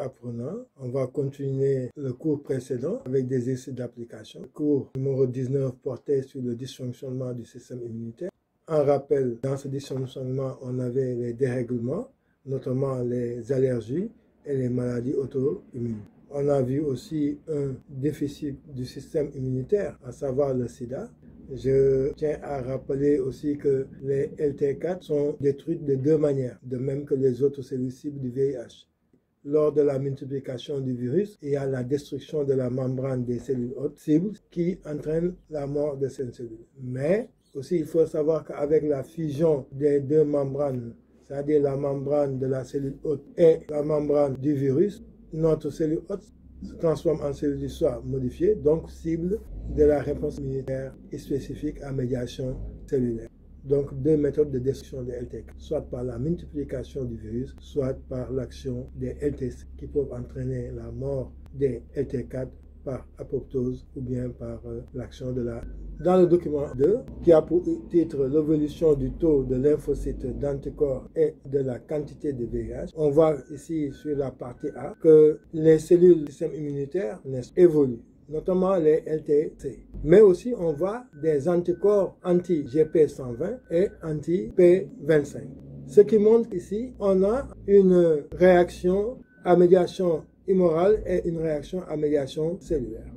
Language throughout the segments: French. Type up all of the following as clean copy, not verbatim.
apprenants. On va continuer le cours précédent avec des essais d'application. Le cours numéro 19 portait sur le dysfonctionnement du système immunitaire. En rappel, dans ce dysfonctionnement, on avait les dérèglements, notamment les allergies et les maladies auto-immunes. On a vu aussi un déficit du système immunitaire, à savoir le sida. Je tiens à rappeler aussi que les LT4 sont détruites de deux manières, de même que les autres cellules cibles du VIH. Lors de la multiplication du virus, il y a la destruction de la membrane des cellules hôtes cibles qui entraîne la mort de ces cellules. Mais aussi, il faut savoir qu'avec la fusion des deux membranes, c'est-à-dire la membrane de la cellule hôte et la membrane du virus, notre cellule hôte se transforme en cellule du soi modifiée, donc cible de la réponse immunitaire et spécifique à médiation cellulaire. Donc deux méthodes de destruction des LT4, soit par la multiplication du virus, soit par l'action des LTC qui peuvent entraîner la mort des LT4 par apoptose ou bien par l'action de la... Dans le document 2, qui a pour titre l'évolution du taux de lymphocytes, d'anticorps et de la quantité de VIH, on voit ici sur la partie A que les cellules du système immunitaire évoluent, notamment les LTC. Mais aussi on voit des anticorps anti-GP120 et anti-P25. Ce qui montre ici, on a une réaction à médiation immorale et une réaction à médiation cellulaire.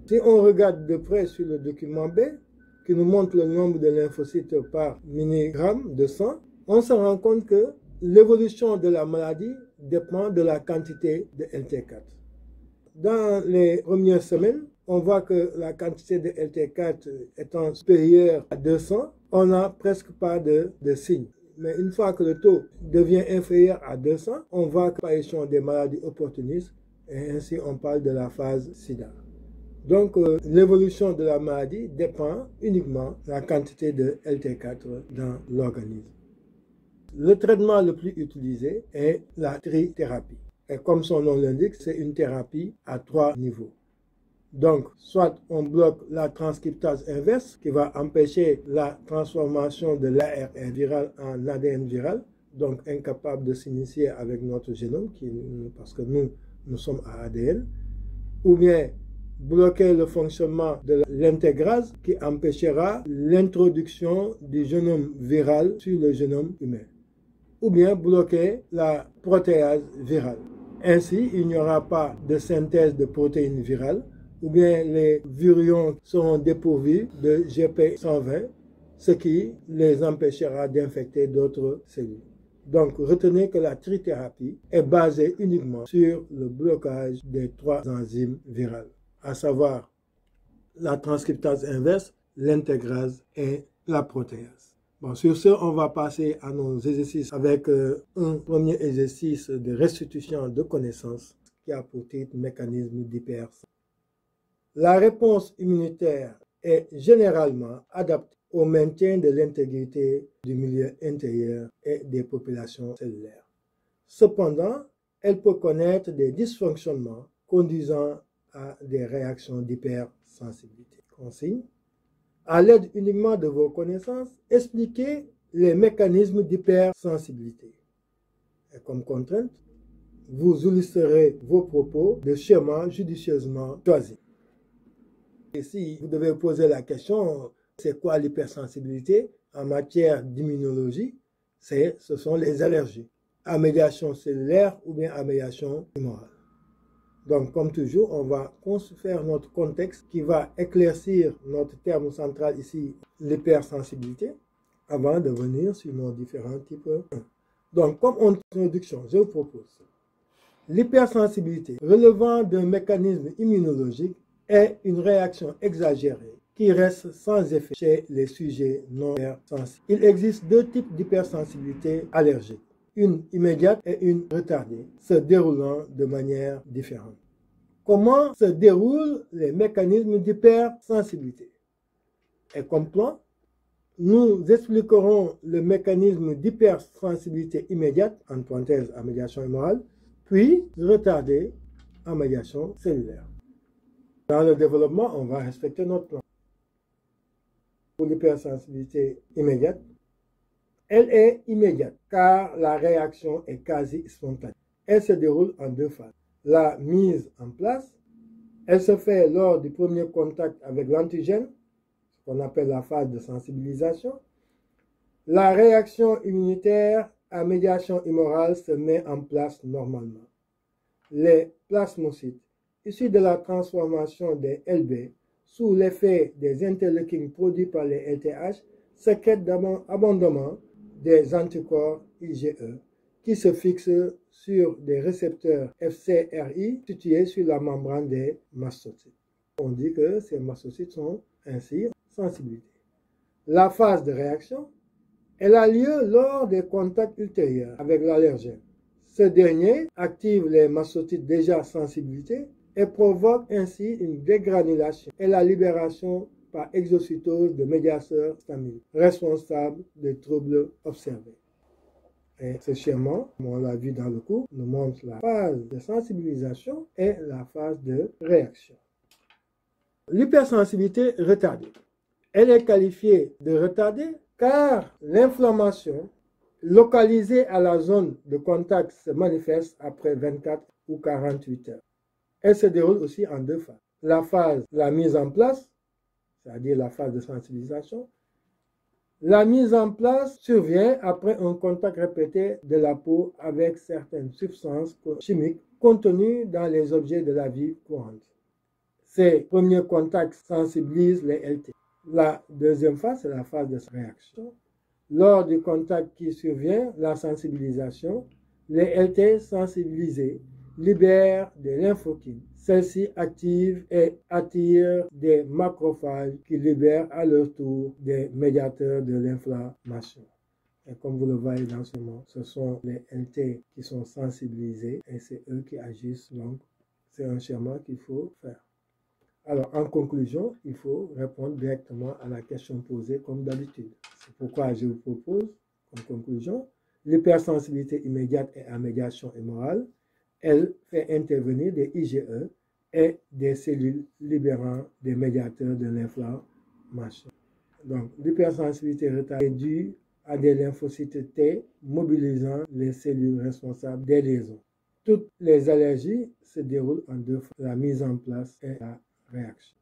Si on regarde de près sur le document B, qui nous montre le nombre de lymphocytes par milligramme de sang, on se rend compte que l'évolution de la maladie dépend de la quantité de LT4. Dans les premières semaines, on voit que la quantité de LT4 étant supérieure à 200, on n'a presque pas de signe. Mais une fois que le taux devient inférieur à 200, on voit l'apparition des maladies opportunistes et ainsi on parle de la phase SIDA. Donc l'évolution de la maladie dépend uniquement de la quantité de LT4 dans l'organisme. Le traitement le plus utilisé est la trithérapie. Et comme son nom l'indique, c'est une thérapie à 3 niveaux. Donc, soit on bloque la transcriptase inverse qui va empêcher la transformation de l'ARN viral en ADN viral, donc incapable de s'initier avec notre génome, parce que nous sommes à ADN, ou bien bloquer le fonctionnement de l'intégrase qui empêchera l'introduction du génome viral sur le génome humain, ou bien bloquer la protéase virale. Ainsi, il n'y aura pas de synthèse de protéines virales, ou bien les virions seront dépourvus de GP120, ce qui les empêchera d'infecter d'autres cellules. Donc, retenez que la trithérapie est basée uniquement sur le blocage des 3 enzymes virales, à savoir la transcriptase inverse, l'intégrase et la protéase. Bon, sur ce, on va passer à nos exercices avec un premier exercice de restitution de connaissances qui a pour titre mécanisme d'hypersensibilité. La réponse immunitaire est généralement adaptée au maintien de l'intégrité du milieu intérieur et des populations cellulaires. Cependant, elle peut connaître des dysfonctionnements conduisant à des réactions d'hypersensibilité. Consigne: à l'aide uniquement de vos connaissances, expliquez les mécanismes d'hypersensibilité. Et comme contrainte, vous illustrerez vos propos de schémas judicieusement choisis. Et si vous devez poser la question, c'est quoi l'hypersensibilité en matière d'immunologie? Ce sont les allergies, à médiation cellulaire ou bien à médiation humorale. Donc, comme toujours, on va faire notre contexte qui va éclaircir notre terme central ici, l'hypersensibilité, avant de venir sur nos différents types. Donc, comme introduction, je vous propose l'hypersensibilité relevant d'un mécanisme immunologique est une réaction exagérée qui reste sans effet chez les sujets non hypersensibles. Il existe deux types d'hypersensibilité allergique, une immédiate et une retardée, se déroulant de manière différente. Comment se déroulent les mécanismes d'hypersensibilité? Et comme plan, nous expliquerons le mécanisme d'hypersensibilité immédiate, en parenthèse à médiation humorale, puis retardée en médiation cellulaire. Dans le développement, on va respecter notre plan. Pour l'hypersensibilité immédiate, elle est immédiate car la réaction est quasi spontanée. Elle se déroule en deux phases. la mise en place. Elle se fait lors du premier contact avec l'antigène, ce qu'on appelle la phase de sensibilisation. La réaction immunitaire à médiation humorale se met en place normalement. Les plasmocytes, issus de la transformation des LB, sous l'effet des interleukines produits par les LTH, sécrètent abondamment des anticorps IgE qui se fixent sur des récepteurs FcRI situés sur la membrane des mastocytes. On dit que ces mastocytes sont ainsi sensibilisés. La phase de réaction, elle a lieu lors des contacts ultérieurs avec l'allergène. Ce dernier active les mastocytes déjà sensibilisés et provoque ainsi une dégranulation et la libération par exocytose de médiateurs staminiques, responsables des troubles observés. Et ce schéma, comme on l'a vu dans le cours, nous montre la phase de sensibilisation et la phase de réaction. L'hypersensibilité retardée. Elle est qualifiée de retardée car l'inflammation localisée à la zone de contact se manifeste après 24 ou 48 heures. Elle se déroule aussi en deux phases. La phase, la mise en place, c'est-à-dire la phase de sensibilisation. La mise en place survient après un contact répété de la peau avec certaines substances chimiques contenues dans les objets de la vie courante. Ces premiers contacts sensibilisent les LT. La deuxième phase, c'est la phase de réaction. Lors du contact qui survient, la sensibilisation, les LT sensibilisés libèrent des lymphokines. Celles-ci activent et attirent des macrophages qui libèrent à leur tour des médiateurs de l'inflammation. Et comme vous le voyez dans ce moment, ce sont les LT qui sont sensibilisés et c'est eux qui agissent. Donc, c'est un schéma qu'il faut faire. Alors, en conclusion, il faut répondre directement à la question posée comme d'habitude. C'est pourquoi je vous propose, en conclusion, l'hypersensibilité immédiate et à médiation humorale. Elle fait intervenir des IgE et des cellules libérant des médiateurs de l'inflammation. Donc, l'hypersensibilité retardée est due à des lymphocytes T mobilisant les cellules responsables des lésions. Toutes les allergies se déroulent en deux phases, la mise en place et la réaction.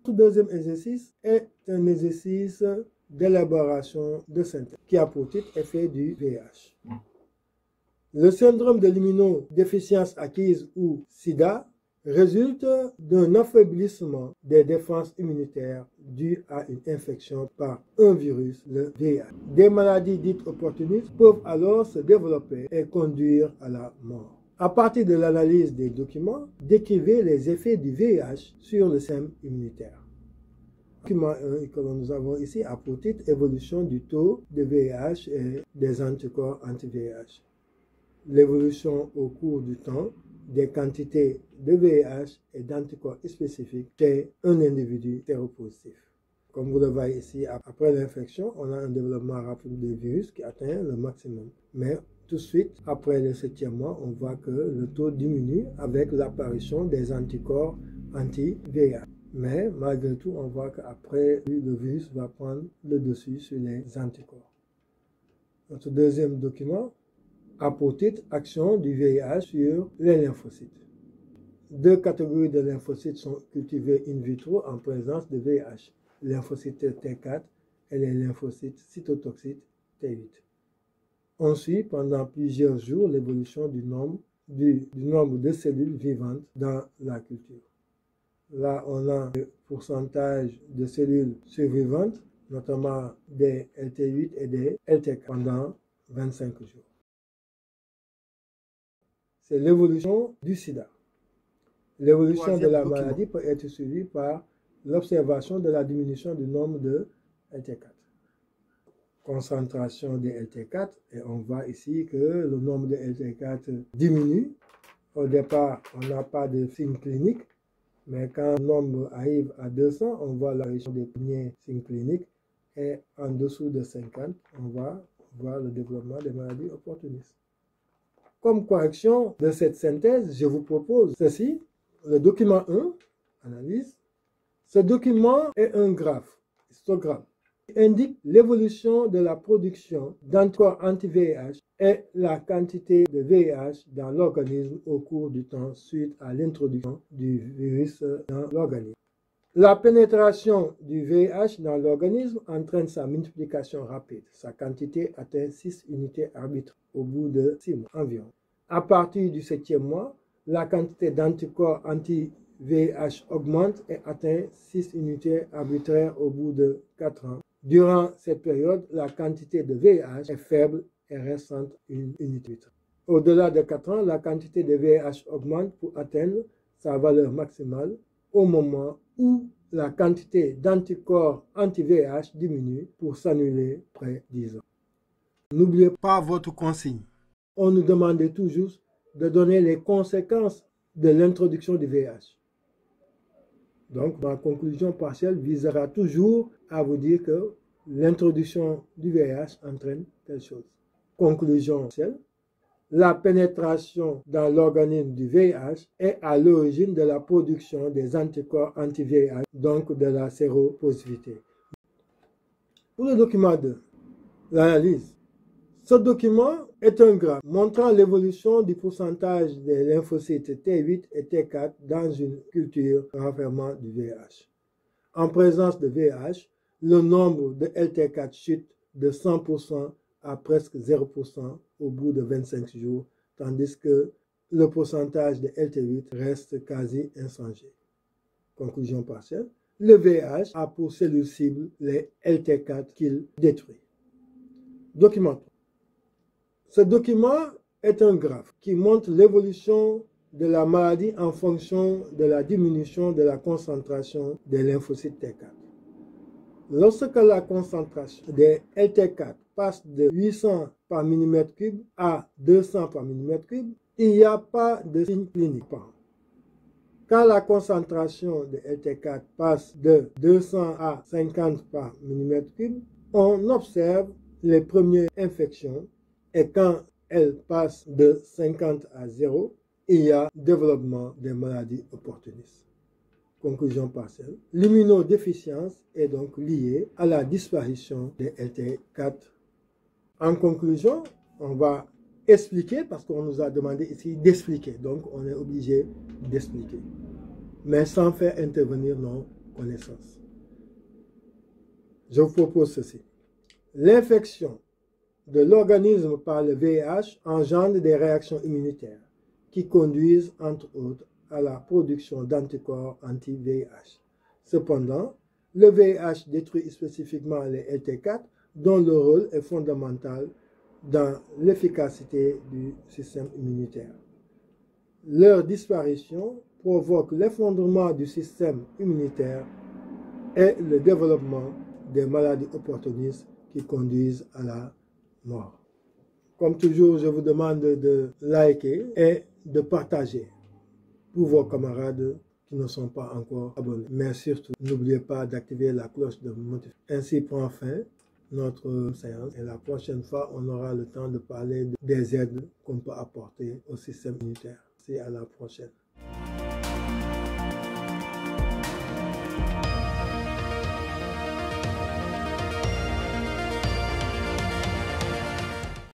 Le deuxième exercice est un exercice d'élaboration de synthèse qui a pour titre effet du VIH. Le syndrome de l'immunodéficience acquise ou SIDA résulte d'un affaiblissement des défenses immunitaires dû à une infection par un virus, le VIH. Des maladies dites opportunistes peuvent alors se développer et conduire à la mort. À partir de l'analyse des documents, décrivez les effets du VIH sur le système immunitaire. Le document 1 que nous avons ici a pour titre évolution du taux de VIH et des anticorps anti-VIH. L'évolution au cours du temps des quantités de VIH et d'anticorps spécifiques chez un individu séropositif. Comme vous le voyez ici, après l'infection, on a un développement rapide du virus qui atteint le maximum. Mais tout de suite, après le 7e mois, on voit que le taux diminue avec l'apparition des anticorps anti-VIH. Mais malgré tout, on voit qu'après, le virus va prendre le dessus sur les anticorps. Notre deuxième document a pour titre action du VIH sur les lymphocytes. Deux catégories de lymphocytes sont cultivées in vitro en présence de VIH, les lymphocytes T4 et les lymphocytes cytotoxiques T8. On suit pendant plusieurs jours l'évolution du nombre de cellules vivantes dans la culture. Là, on a le pourcentage de cellules survivantes, notamment des LT8 et des LT4 pendant 25 jours. C'est l'évolution du sida. L'évolution de la maladie peut être suivie par l'observation de la diminution du nombre de LT4. Concentration des LT4, et on voit ici que le nombre de LT4 diminue. Au départ, on n'a pas de signe clinique, mais quand le nombre arrive à 200, on voit l'apparition des premiers signes cliniques, et en dessous de 50, on va voir le développement des maladies opportunistes. Comme correction de cette synthèse, je vous propose ceci, le document 1, analyse. Ce document est un graphe, histogramme. indique l'évolution de la production d'anticorps anti-VIH et la quantité de VIH dans l'organisme au cours du temps suite à l'introduction du virus dans l'organisme. La pénétration du VIH dans l'organisme entraîne sa multiplication rapide. Sa quantité atteint 6 unités arbitraires au bout de 6 mois environ. À partir du 7e mois, la quantité d'anticorps anti-VIH augmente et atteint 6 unités arbitraires au bout de 4 ans. Durant cette période, la quantité de VIH est faible et reste entre une unité. Au-delà de 4 ans, la quantité de VIH augmente pour atteindre sa valeur maximale au moment où la quantité d'anticorps anti-VIH diminue pour s'annuler après 10 ans. N'oubliez pas votre consigne. On nous demandait toujours de donner les conséquences de l'introduction du VIH. Donc, ma conclusion partielle visera toujours à vous dire que l'introduction du VIH entraîne telle chose. Conclusion partielle. La pénétration dans l'organisme du VIH est à l'origine de la production des anticorps anti-VIH, donc de la séropositivité. Pour le document 2, l'analyse. Ce document est un graphe montrant l'évolution du pourcentage des lymphocytes T8 et T4 dans une culture renfermant du VIH. En présence de VIH, le nombre de LT4 chute de 100% à presque 0% au bout de 25 jours, tandis que le pourcentage de LT8 reste quasi inchangé. Conclusion partielle. Le VIH a pour cellule cible les LT4 qu'il détruit. Document 3. Ce document est un graphe qui montre l'évolution de la maladie en fonction de la diminution de la concentration des lymphocytes T4. Lorsque la concentration des LT4 passe de 800 par mm3 à 200 par mm3, il n'y a pas de signe clinique. Quand la concentration de LT4 passe de 200 à 50 par mm3, on observe les premières infections. Et quand elle passe de 50 à 0, il y a développement des maladies opportunistes. Conclusion partielle. L'immunodéficience est donc liée à la disparition des LT4. En conclusion, on va expliquer, parce qu'on nous a demandé ici d'expliquer. Donc, on est obligé d'expliquer, mais sans faire intervenir nos connaissances. Je vous propose ceci. L'infection de l'organisme par le VIH engendre des réactions immunitaires qui conduisent, entre autres, à la production d'anticorps anti-VIH. Cependant, le VIH détruit spécifiquement les LT4, dont le rôle est fondamental dans l'efficacité du système immunitaire. Leur disparition provoque l'effondrement du système immunitaire et le développement des maladies opportunistes qui conduisent à la mort. Comme toujours, je vous demande de liker et de partager pour vos camarades qui ne sont pas encore abonnés. Mais surtout, n'oubliez pas d'activer la cloche de notification. Ainsi prend fin notre séance et la prochaine fois, on aura le temps de parler des aides qu'on peut apporter au système immunitaire. À la prochaine.